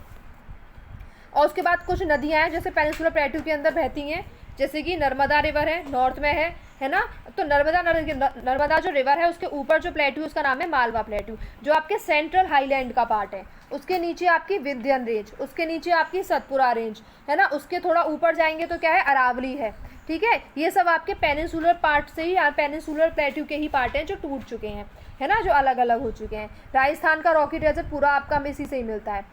और उसके बाद कुछ नदियाँ हैं जैसे पेनिनसुलर प्लेट्यू के अंदर बहती हैं, जैसे कि नर्मदा रिवर है, नॉर्थ में है ना। तो नर्मदा जो रिवर है उसके ऊपर जो प्लेट्यू उसका नाम है मालवा प्लेट्यू, जो आपके सेंट्रल हाईलैंड का पार्ट है। उसके नीचे आपकी विंध्यन रेंज, उसके नीचे आपकी सतपुरा रेंज, है ना। उसके थोड़ा ऊपर जाएंगे तो क्या है? अरावली है, ठीक है। ये सब आपके पेनिनसुलर पार्ट से ही, पेनिनसुलर प्लेट्यू के ही पार्ट हैं जो टूट चुके हैं, है ना, जो अलग अलग हो चुके हैं। राजस्थान का रॉकी डेजर्ट पूरा आपका इसी से ही मिलता है।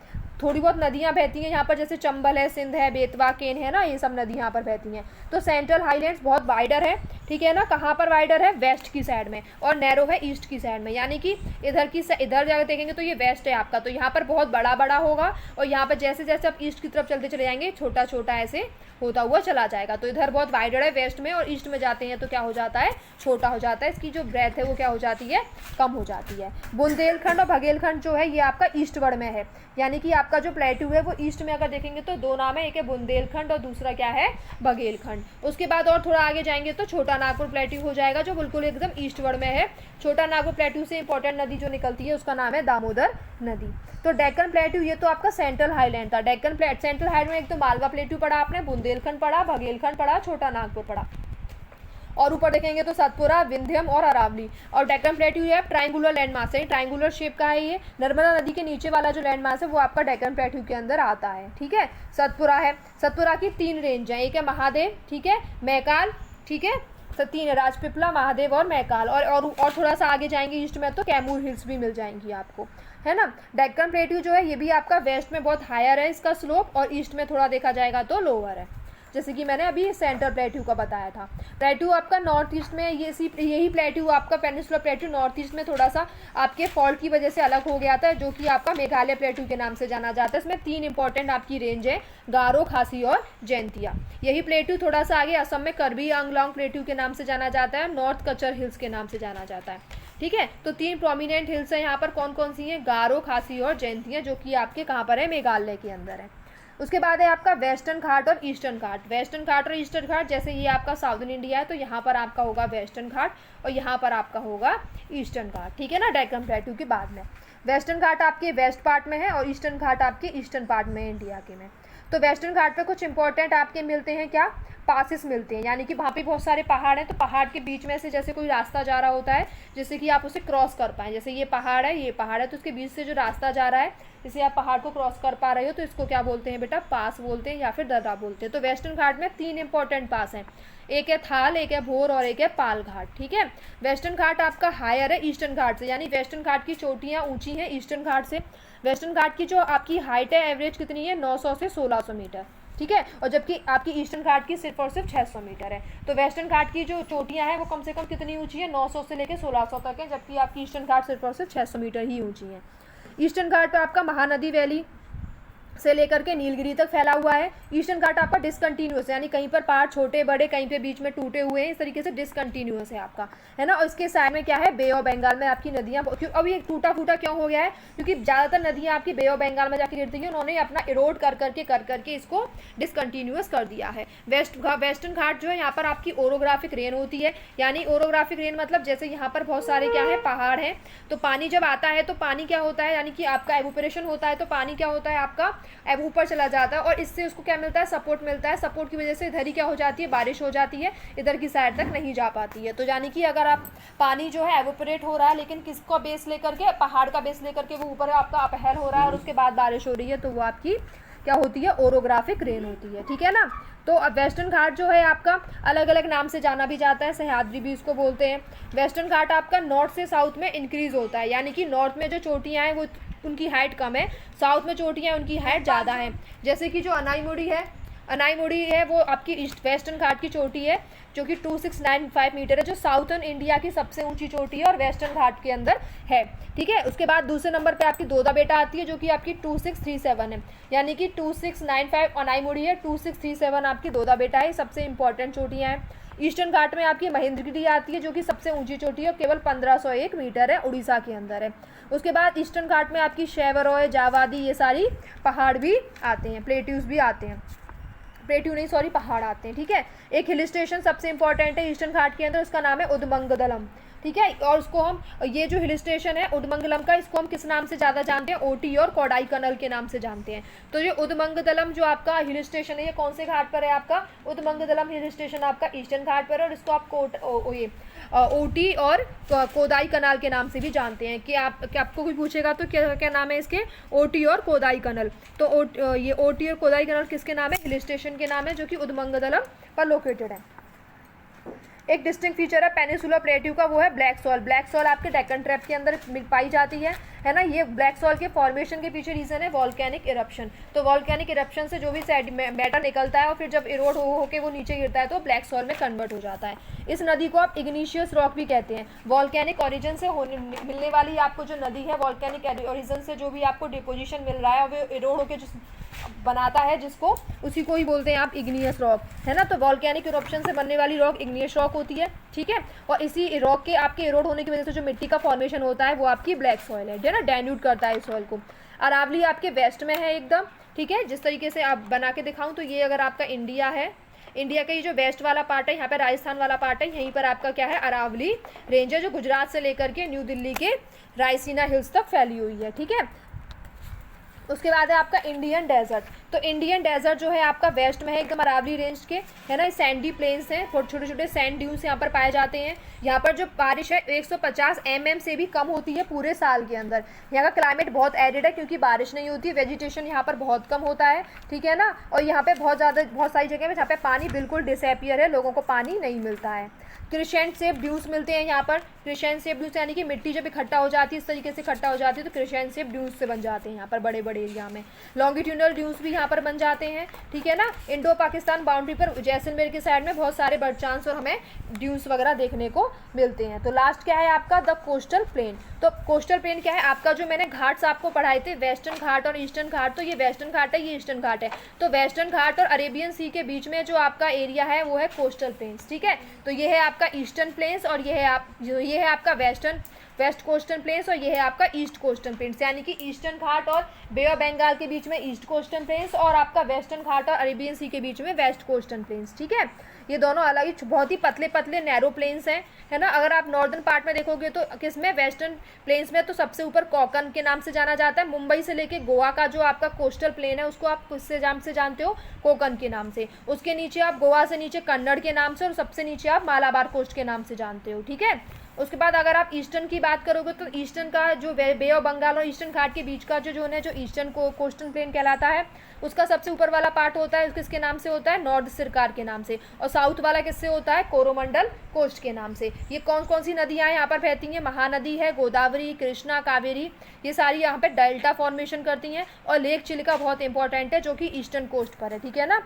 थोड़ी बहुत नदियाँ बहती हैं यहाँ पर, जैसे चंबल है, सिंध है, बेतवा, केन है ना, ये सब नदी यहाँ पर बहती हैं। तो सेंट्रल हाईलैंड्स बहुत वाइडर है, ठीक है ना। कहाँ पर वाइडर है? वेस्ट की साइड में, और नैरो है ईस्ट की साइड में, यानी कि इधर जाकर देखेंगे तो ये वेस्ट है आपका, तो यहाँ पर बहुत बड़ा बड़ा होगा, और यहाँ पर जैसे जैसे आप ईस्ट की तरफ चलते चले जाएंगे छोटा छोटा ऐसे होता हुआ चला जाएगा। तो इधर बहुत वाइडर है वेस्ट में, और ईस्ट में जाते हैं तो क्या हो जाता है? छोटा हो जाता है, इसकी जो ब्रेथ है वो क्या हो जाती है? कम हो जाती है। बुंदेलखंड और बघेलखंड जो है ये आपका ईस्टवर्ड में है, यानी कि आपका जो प्लेट्यू है वो ईस्ट में अगर देखेंगे तो दो नाम है, एक है बुंदेलखंड और दूसरा क्या है? बघेलखंड। उसके बाद और थोड़ा आगे जाएंगे तो छोटा नागपुर प्लेट्यू हो जाएगा, जो बिल्कुल एकदम ईस्टवर्ड में है। छोटा नागपुर प्लेट्यू से इंपॉर्टेंट नदी जो निकलती है उसका नाम है दामोदर नदी। तो डेक्कन प्लेट्यू ये तो आपका सेंट्रल हाईलैंड था। सेंट्रल हाईलैंड में एक तो मालवा प्लेट्यू पढ़ा आपने, बुंदेलखंड पढ़ा, बघेलखंड पढ़ा, छोटा नागपुर पढ़ा, और ऊपर देखेंगे तो सतपुरा, विंध्यम और अरावली। और डेक्कन प्लेट्यू है ट्रायंगुलर लैंडमास है, ट्रायंगुलर शेप का है ये। नर्मदा नदी के नीचे वाला जो लैंडमास है वो आपका डेक्कन प्लेट्यू के अंदर आता है, ठीक है। सतपुरा है, सतपुरा की 3 रेंज हैं, एक है महादेव, ठीक है, मैकाल, ठीक है, 3 राजपिपला, महादेव और मैकाल। और थोड़ा सा आगे जाएंगे ईस्ट में तो कैमूर हिल्स भी मिल जाएंगी आपको, है ना। डेक्कन प्लेट्यू जो है ये भी आपका वेस्ट में बहुत हायर है इसका स्लोप, और ईस्ट में थोड़ा देखा जाएगा तो लोअर है, जैसे कि मैंने अभी सेंट्रल प्लेट्यू का बताया था। प्लेट्यू आपका नॉर्थ ईस्ट में, यही प्लेट्यू आपका पेनिनसुलर प्लेट्यू नॉर्थ ईस्ट में थोड़ा सा आपके फॉल्ट की वजह से अलग हो गया था, जो कि आपका मेघालय प्लेट्यू के नाम से जाना जाता है। इसमें 3 इंपॉर्टेंट आपकी रेंज है, गारो, खासी और जैंतिया। यही प्लेट्यू थोड़ा सा आगे असम में करबी आंगलोंग प्लेट्यू के नाम से जाना जाता है, नॉर्थ कचर हिल्स के नाम से जाना जाता है, ठीक है। तो 3 प्रोमिनेंट हिल्स हैं यहाँ पर, कौन कौन सी हैं? गारो, खासी और जैंतिया, जो कि आपके कहाँ पर है? मेघालय के अंदर है। उसके बाद है आपका वेस्टर्न घाट और ईस्टर्न घाट। वेस्टर्न घाट और ईस्टर्न घाट, जैसे ये आपका साउदर्न इंडिया है तो यहाँ पर आपका होगा वेस्टर्न घाट, और यहाँ पर आपका होगा ईस्टर्न घाट, ठीक है ना, डेक्कन प्लेट्यू के बाद में। वेस्टर्न घाट आपके वेस्ट पार्ट में है, और ईस्टर्न घाट आपके ईस्टर्न पार्ट में है इंडिया के में। तो वेस्टर्न घाट पे कुछ इंपॉर्टेंट आपके मिलते हैं, क्या? पासिस मिलते हैं, यानी कि वहाँ पे बहुत सारे पहाड़ हैं, तो पहाड़ के बीच में से जैसे कोई रास्ता जा रहा होता है, जिससे कि आप उसे क्रॉस कर पाएँ। जैसे ये पहाड़ है, ये पहाड़ है, तो उसके बीच से जो रास्ता जा रहा है, जिससे आप पहाड़ को क्रॉस कर पा रहे हो, तो इसको क्या बोलते हैं बेटा? पास बोलते हैं या फिर दर्रा बोलते हैं। तो वेस्टर्न घाट में 3 इंपॉर्टेंट पास हैं, एक है थाल, एक है भोर और एक है पाल घाट, ठीक है। वेस्टर्न घाट आपका हायर है ईस्टर्न घाट से, यानी वेस्टर्न घाट की चोटियाँ ऊंची हैं ईस्टर्न घाट से। वेस्टर्न घाट की जो आपकी हाइट है एवरेज कितनी है? 900 से 1600 मीटर, ठीक है, और जबकि आपकी ईस्टर्न घाट की सिर्फ और सिर्फ 600 मीटर है। तो वेस्टर्न घाट की जो चोटियाँ हैं वो कम से कम कितनी ऊंची है? 900 से लेकर 1600 तक है, जबकि आपकी ईस्टर्न घाट सिर्फ और सिर्फ 600 मीटर ही ऊंची है। ईस्टर्न घाट पर आपका महानदी वैली से लेकर के नीलगिरी तक फैला हुआ है। ईस्टर्न घाट आपका डिसकंटिन्यूअस है, यानी कहीं पर पहाड़ छोटे बड़े, कहीं पे बीच में टूटे हुए हैं, इस तरीके से डिसकंटिन्यूअस है आपका, है ना। और इसके साइड में क्या है? बे ऑफ बंगाल में आपकी नदियाँ। अब ये टूटा फूटा क्यों हो गया है? क्योंकि ज़्यादातर नदियाँ आपकी बे ऑफ बंगाल में जाकर गिरती हैं, उन्होंने अपना इरोड कर करके इसको डिसकंटिन्यूअस कर दिया है। वेस्टर्न घाट जो है यहाँ पर आपकी ओरोग्राफिक रेन होती है, यानी ओरोग्राफिक रेन मतलब जैसे यहाँ पर बहुत सारे क्या है? पहाड़ हैं, तो पानी जब आता है तो पानी क्या होता है? यानी कि आपका एवोपरेशन होता है, तो पानी क्या होता है? आपका ऊपर चला जाता है, और इससे उसको क्या मिलता है? सपोर्ट मिलता है। सपोर्ट की वजह से इधर ही क्या हो जाती है? बारिश हो जाती है, इधर की साइड तक नहीं जा पाती है। तो यानी कि अगर आप पानी जो है एवोपरेट हो रहा है, लेकिन किसका बेस लेकर के? पहाड़ का बेस लेकर के वो ऊपर आपका अपहर हो रहा है, और उसके बाद बारिश हो रही है, तो वो आपकी क्या होती है? ओरोग्राफिक रेन होती है, ठीक है ना। तो अब वेस्टर्न घाट जो है आपका अलग अलग नाम से जाना भी जाता है, सह्याद्री भी इसको बोलते हैं। वेस्टर्न घाट आपका नॉर्थ से साउथ में इंक्रीज होता है, यानी कि नॉर्थ में जो चोटियाँ हैं वो उनकी हाइट कम है, साउथ में चोटियाँ उनकी हाइट ज़्यादा है। जैसे कि जो अनाईमुड़ी है वो आपकी ईस्ट वेस्टर्न घाट की चोटी है, जो कि 2695 मीटर है, जो साउथर्न इंडिया की सबसे ऊंची चोटी है और वेस्टर्न घाट के अंदर है, ठीक है। उसके बाद दूसरे नंबर पे आपकी दोदा बेटा आती है, जो कि आपकी 2637 है, यानी कि 2695 अनाईमुड़ी है, 2637 आपकी दोदा बेटा है। सबसे इंपॉर्टेंट चोटियाँ हैं। ईस्टर्न घाट में आपकी महेंद्रगिरी आती है, जो कि सबसे ऊंची चोटी है, केवल 1501 मीटर है, उड़ीसा के अंदर है। उसके बाद ईस्टर्न घाट में आपकी शैवरॉय, जावादी, ये सारी पहाड़ भी आते हैं, प्लेट्यूज भी आते हैं, पहाड़ आते हैं, ठीक है। एक हिल स्टेशन सबसे इंपॉर्टेंट है ईस्टर्न घाट के अंदर, उसका नाम है उदमंगदलम, ठीक है। और उसको हम, ये जो हिल स्टेशन है उदमंगलम का, इसको हम किस नाम से ज़्यादा जानते हैं? ओटी और कोडाईकनाल के नाम से जानते हैं। तो ये उदमंगदलम जो आपका हिल स्टेशन है, ये कौन से घाट पर है? आपका उदमंगदलम हिल स्टेशन आपका ईस्टर्न घाट पर है, और इसको आप ओटी और कोदाईकनाल के नाम से भी जानते हैं। कि आपको कोई पूछेगा तो क्या नाम है इसके? ओटी और कोदाईकनाल। तो ये ओटी और कोदाईकनाल किसके नाम है? हिल स्टेशन के नाम है, जो कि उदमंगदलम पर लोकेटेड है। एक डिस्टिंक्ट फीचर है पेनिनसुलर प्लेट्यू का, वो है ब्लैक सॉल। ब्लैक सॉल आपके डेक्कन ट्रैप के अंदर पाई जाती है ना। ये ब्लैक सॉल के फॉर्मेशन के पीछे रीज़न है वॉल्केनिक इरप्शन। तो वॉल्केनिक इरप्शन से जो भी मैटर निकलता है और फिर जब इरोड हो के वो नीचे गिरता है तो ब्लैक सॉल में कन्वर्ट हो जाता है। इस नदी को आप इग्निशियस रॉक भी कहते हैं। वॉल्केनिक ओरिजिन से मिलने वाली आपको जो नदी है, वॉल्केनिक ओरिजिन से जो भी आपको डिपोजिशन मिल रहा है और वो इरोड होकर जो बनाता है जिसको, उसी को ही बोलते हैं आप इग्नियस रॉक, है ना। तो वॉल्केनिक इरप्शन से बनने वाली रॉक इग्नियस रॉक होती है, ठीक है। और इसी रॉक के आपके इरोड होने की वजह से जो मिट्टी का फॉर्मेशन होता है वो आपकी ब्लैक सॉइल है, जो ना डाइल्यूट करता है इस सॉइल को। अरावली आपके वेस्ट में है एकदम, ठीक है। जिस तरीके से आप बना के दिखाऊं तो ये अगर आपका इंडिया है, इंडिया का ये जो वेस्ट वाला पार्ट है, यहाँ पे राजस्थान वाला पार्ट है, यहीं पर आपका क्या है अरावली रेंज है, जो गुजरात से लेकर के न्यू दिल्ली के रायसीना हिल्स तक फैली हुई है, ठीक है। उसके बाद है आपका इंडियन डेजर्ट। तो इंडियन डेजर्ट जो है आपका वेस्ट में है एकदम अरावली रेंज के, है ना। सैंडी प्लेन्स हैं, छोटे छोटे सैंड ड्यून्स यहाँ पर पाए जाते हैं। यहाँ पर जो बारिश है 150 mm से भी कम होती है पूरे साल के अंदर। यहाँ का क्लाइमेट बहुत एरिड है क्योंकि बारिश नहीं होती, वेजिटेशन यहाँ पर बहुत कम होता है, ठीक है ना। और यहाँ पे बहुत सारी जगह में जहाँ पे पानी बिल्कुल डिसअपियर है, लोगों को पानी नहीं मिलता है। क्रिसेंट शेप ड्यून्स मिलते हैं यहाँ पर। क्रिसेंट शेप ड्यून्स यानी कि मिट्टी जब इकट्ठा हो जाती है, इस तरीके से इकट्ठा हो जाती है तो क्रिसेंट शेप ड्यून्स से बन जाते हैं यहाँ पर बड़े बड़े एरिया में। लॉन्गिट्यूडनल ड्यून्स भी यहाँ पर बन जाते हैं, ठीक है ना। इंडो पाकिस्तान बाउंड्री पर जैसलमेर के साइड में बहुत सारे बर्ड चांस और हमें ड्यून्स वगैरह देखने को मिलते हैं। तो लास्ट क्या है आपका द कोस्टल प्लेन। तो कोस्टल प्लेन क्या है आपका, जो मैंने घाट्स आपको पढ़ाए थे वेस्टर्न घाट और ईस्टर्न घाट, तो ये वेस्टर्न घाट है, ये ईस्टर्न घाट है। तो वेस्टर्न घाट और अरेबियन सी के बीच में जो आपका एरिया है वो है कोस्टल प्लेन्स, ठीक है। तो ये है आपका ईस्टर्न प्लेन्स और ये है आपका वेस्ट कोस्टल प्लेन्स और ये है आपका ईस्ट कोस्टल प्लेन्स, यानी कि ईस्टर्न घाट और बे ऑफ बंगाल के बीच में ईस्ट कोस्टल प्लेन्स और आपका वेस्टर्न घाट और अरेबियन सी के बीच में वेस्ट कोस्टल प्लेन्स, ठीक है। ये दोनों अलग ही बहुत ही पतले पतले नैरो प्लेन्स हैं, है ना। अगर आप नॉर्दर्न पार्ट में देखोगे तो किसमें, वेस्टर्न प्लेन्स में तो सबसे ऊपर कोकन के नाम से जाना जाता है। मुंबई से लेके गोवा का जो आपका कोस्टल प्लेन है उसको आप किससे नाम से जानते हो, कोकन के नाम से। उसके नीचे आप गोवा से नीचे कन्नड़ के नाम से और सबसे नीचे आप मालाबार कोस्ट के नाम से जानते हो, ठीक है। उसके बाद अगर आप ईस्टर्न की बात करोगे तो ईस्टर्न का जो बे ऑफ बंगाल और ईस्टर्न घाट के बीच का जो जोन है, जो ईस्टर्न कोस्टल प्लेन कहलाता है, उसका सबसे ऊपर वाला पार्ट होता है किसके नाम से होता है, नॉर्थ सरकार के नाम से। और साउथ वाला किससे होता है, कोरोमंडल कोस्ट के नाम से। ये कौन कौन सी नदियाँ यहाँ पर बहती हैं, महानदी है, गोदावरी, कृष्णा, कावेरी, ये सारी यहाँ पे डेल्टा फॉर्मेशन करती हैं। और लेक चिलिका बहुत इंपॉर्टेंट है जो कि ईस्टर्न कोस्ट पर है, ठीक है ना।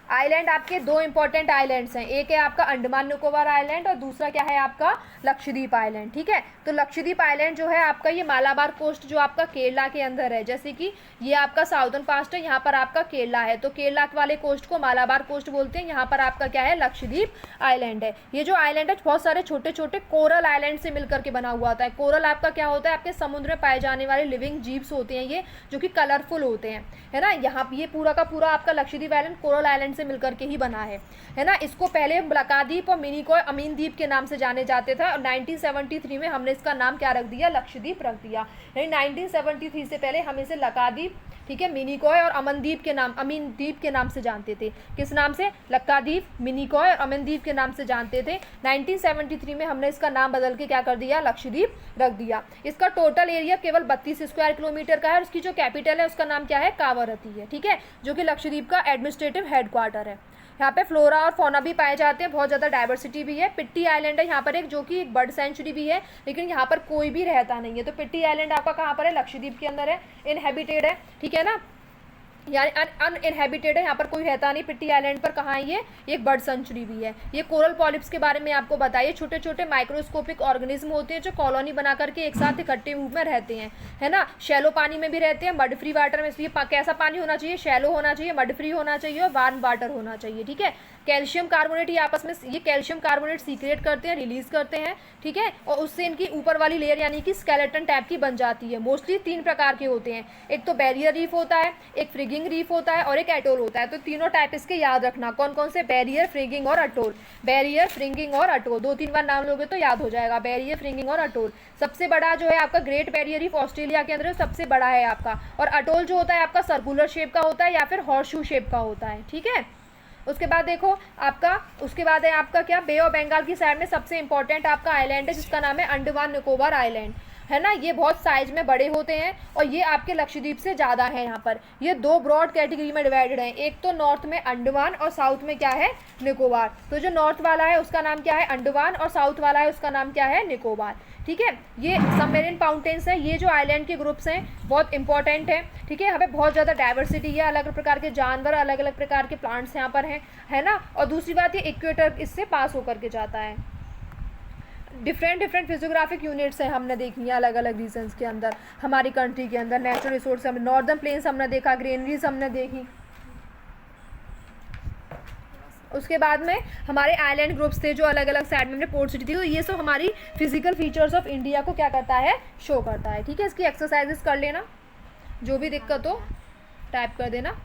आइलैंड आपके दो इंपॉर्टेंट आइलैंड्स हैं, एक है आपका अंडमान निकोबार आइलैंड और दूसरा क्या है आपका लक्षद्वीप आइलैंड, ठीक है। तो लक्षद्वीप आइलैंड जो है आपका ये मालाबार कोस्ट जो आपका केरला के अंदर है, जैसे कि ये आपका साउदर्न पास्ट है, यहाँ पर आपका केरला है, तो केरला वाले कोस्ट को मालाबार कोस्ट बोलते हैं। यहाँ पर आपका क्या है, लक्षद्वीप आइलैंड है। ये जो आइलैंड है बहुत सारे छोटे छोटे कोरल आइलैंड से मिलकर के बना हुआ होता है। कोरल आपका क्या होता है, आपके समुद्र में पाए जाने वाले लिविंग जीव्स होते हैं ये, जो कि कलरफुल होते हैं, है ना। यहाँ ये पूरा का पूरा आपका लक्षद्वीप आइलैंड कोरल आइलैंड से मिलकर के ही बना है ना। इसको पहले लकाद्वीप और मिनिकॉय अमीन द्वीप के नाम से जाने जाते थे और 1973 में हमने इसका नाम क्या रख दिया, लक्षद्वीप रख दिया। यानी 1973 से पहले हम इसे लकाद्वीप, ठीक है, मिनिकॉय और अमनद्वीप के नाम, अमीन द्वीप के नाम से जानते थे। किस नाम से, लकाद्वीप, मिनिकॉय और अमीन द्वीप के नाम से जानते थे। 1973 में हमने इसका नाम बदल के क्या कर दिया, लक्षद्वीप रख दिया। इसका टोटल एरिया केवल 32 स्क्वायर किलोमीटर का है और उसकी जो कैपिटल है उसका नाम क्या है, कावारती है, ठीक है, जो कि लक्षद्वीप का एडमिनिस्ट्रेटिव हेडक्वार्टर है। यहाँ पे फ्लोरा और फौना भी पाए जाते हैं, बहुत ज़्यादा डाइवर्सिटी भी है। पिट्टी आइलैंड है यहाँ पर एक, जो कि एक बर्ड सेंचुरी भी है, लेकिन यहाँ पर कोई भी रहता नहीं है। तो पिट्टी आइलैंड आपका कहाँ पर है, लक्षद्वीप के अंदर है, इनहेबिटेड है, ठीक है ना, यानी अनइनहेबिटेड है, यहाँ पर कोई रहता नहीं। पिट्टी आइलैंड पर कहाँ है ये, एक बर्ड सेंचुरी भी है। ये कोरल पॉलिप्स के बारे में आपको बताइए, छोटे छोटे माइक्रोस्कोपिक ऑर्गेनिज्म होते हैं जो कॉलोनी बना करके एक साथ इकट्ठे रूप में रहते हैं, है ना। शैलो पानी में भी रहते हैं, मड फ्री वाटर में। ये कैसा पानी होना चाहिए, शैलो होना चाहिए, मड फ्री होना चाहिए और वार्म वाटर होना चाहिए, ठीक है। कैल्शियम कार्बोनेट ये आपस में, ये कैल्शियम कार्बोनेट सीक्रेट करते हैं, रिलीज करते हैं, ठीक है। और उससे इनकी ऊपर वाली लेयर यानी कि स्केलेटन टाइप की बन जाती है। मोस्टली 3 प्रकार के होते हैं, एक तो बैरियर रीफ होता है, एक फ्रिगिंग रीफ होता है और एक एटोल होता है। तो तीनों टाइप इसके याद रखना, कौन कौन से, बैरियर, फ्रिगिंग और अटोल। बैरियर, फ्रिगिंग और अटोल 2-3 बार नाम लोगे तो याद हो जाएगा, बैरियर, फ्रिगिंग और अटोल। सबसे बड़ा जो है आपका ग्रेट बैरियर रीफ ऑस्ट्रेलिया के अंदर सबसे बड़ा है आपका, और अटोल जो होता है आपका सर्कुलर शेप का होता है या फिर हॉर्सशू शेप का होता है, ठीक है। उसके बाद देखो आपका, उसके बाद है आपका क्या, बे ऑफ बंगाल की साइड में सबसे इंपॉर्टेंट आपका आइलैंड है जिसका नाम है अंडमान निकोबार आइलैंड। है ना, ये बहुत साइज में बड़े होते हैं और ये आपके लक्षद्वीप से ज़्यादा है। यहाँ पर ये दो ब्रॉड कैटेगरी में डिवाइडेड हैं, एक तो नॉर्थ में अंडमान और साउथ में क्या है, निकोबार। तो जो नॉर्थ वाला है उसका नाम क्या है, अंडमान, और साउथ वाला है उसका नाम क्या है, निकोबार। ठीक है, ये सबमेरिन माउंटेन्स हैं। ये जो आइलैंड के ग्रुप्स हैं बहुत इंपॉर्टेंट हैं। ठीक है, यहाँ पे बहुत ज़्यादा डाइवर्सिटी है, अलग अलग प्रकार के जानवर, अलग अलग प्रकार के प्लांट्स यहाँ पर हैं, है ना। और दूसरी बात, ये इक्वेटर इससे पास होकर के जाता है। डिफरेंट फिजियोग्राफिक यूनिट्स हैं हमने देखी है अलग अलग रीजन्स के अंदर, हमारी कंट्री के अंदर। नेचुरल रिसोर्स हमने नॉर्दर्न प्लेन्स हमने देखा, ग्रेनरीज हमने देखी। उसके बाद में हमारे आइलैंड ग्रुप्स थे जो अलग अलग साइड में हमने पोर्ट सिटी थी। तो ये सब हमारी फिजिकल फीचर्स ऑफ इंडिया को क्या करता है, शो करता है। ठीक है, इसकी एक्सरसाइजेस कर लेना, जो भी दिक्कत हो टाइप कर देना।